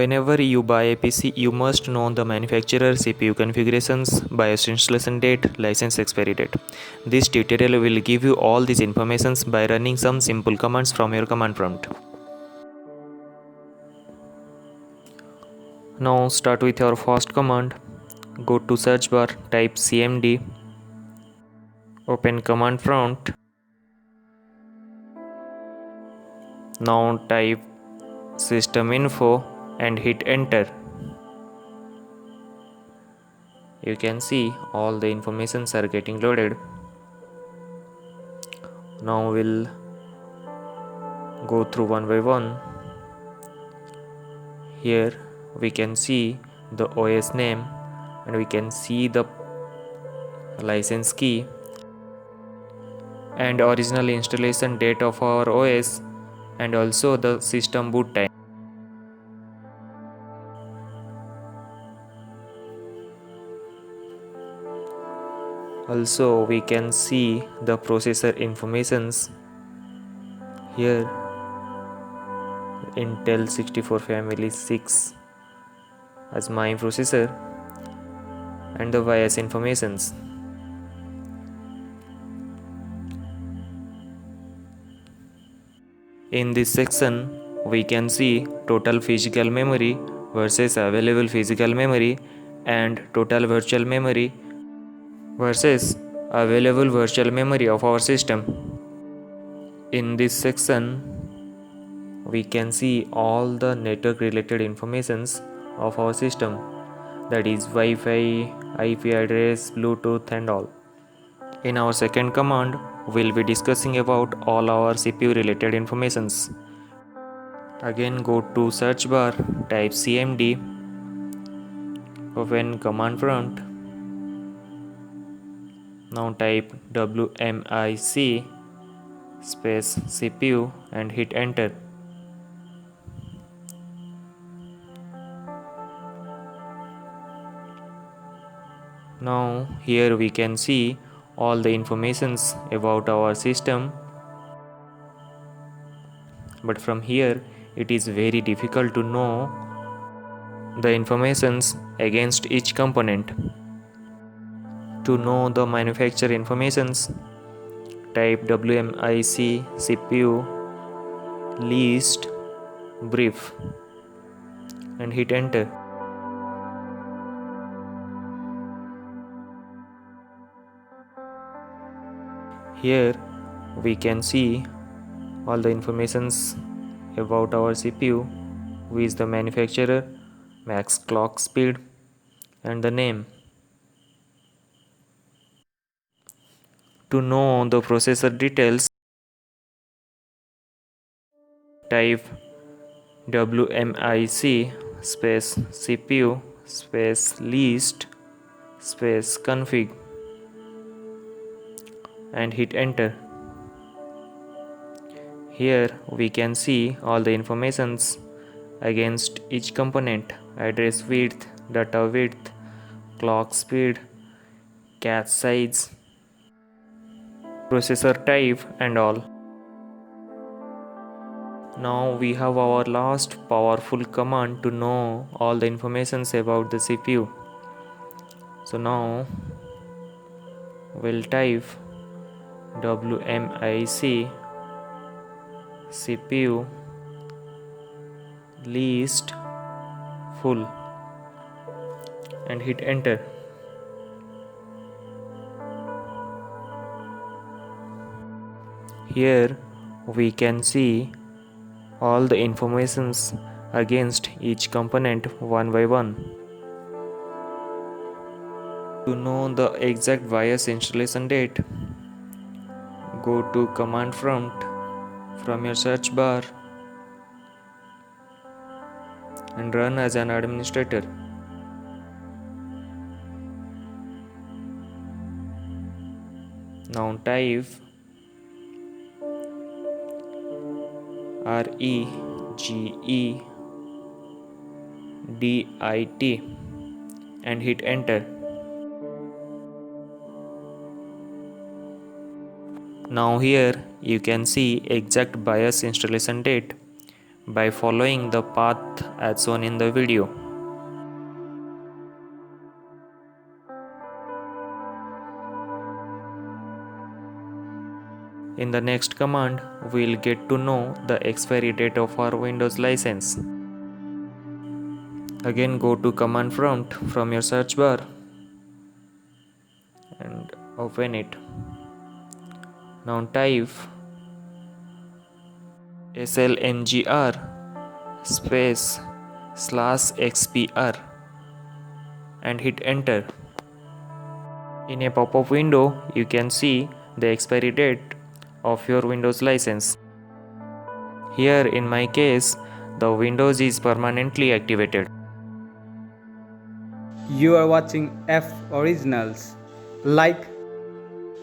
Whenever you buy a PC, you must know the manufacturer, CPU configurations, BIOS installation date, license expiry date. This tutorial will give you all these informations by running some simple commands from your command prompt. Now start with your first command. Go to search bar, type cmd, open command prompt. Now type system info and hit enter. You can see all the informations are getting loaded. Now we'll go through one by one. Here we can see the OS name and we can see the license key and original installation date of our OS and also the system boot time. Also we can see the processor informations. Here Intel 64 family 6 as my processor and the BIOS informations. In this section we can see total physical memory versus available physical memory and total virtual memory versus available virtual memory of our system. In this section we can see all the network related informations of our system, that is Wi-Fi, IP address, Bluetooth and all. In our second command we'll be discussing about all our CPU related informations. Again go to search bar, type cmd, open command prompt. Now type wmic space CPU and hit enter. Now here we can see all the informations about our system, but from here it is very difficult to know the informations against each component. To know the manufacturer informations, type wmic CPU list brief and hit enter. Here we can see all the informations about our CPU, who is the manufacturer, max clock speed and the name. To know the processor details, type wmic space CPU space list space config and hit enter. Here we can see all the informations against each component: address width, data width, clock speed, cache size, processor type and all. Now we have our last powerful command to know all the informations about the CPU. So now we'll type wmic CPU list full and hit enter. Here we can see all the informations against each component one by one. To know the exact BIOS installation date, go to command prompt from your search bar and run as an administrator. Now type regedit and hit enter. Now here you can see exact BIOS installation date by following the path as shown in the video. In the next command, we'll get to know the expiry date of our Windows license. Again, go to command prompt from your search bar and open it. Now type slmgr space /xpr and hit enter. In a pop-up window, you can see the expiry date of your Windows license. Here in my case, the Windows is permanently activated. You are watching F Originals. Like,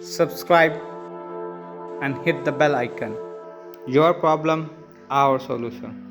subscribe, and hit the bell icon. Your problem, our solution.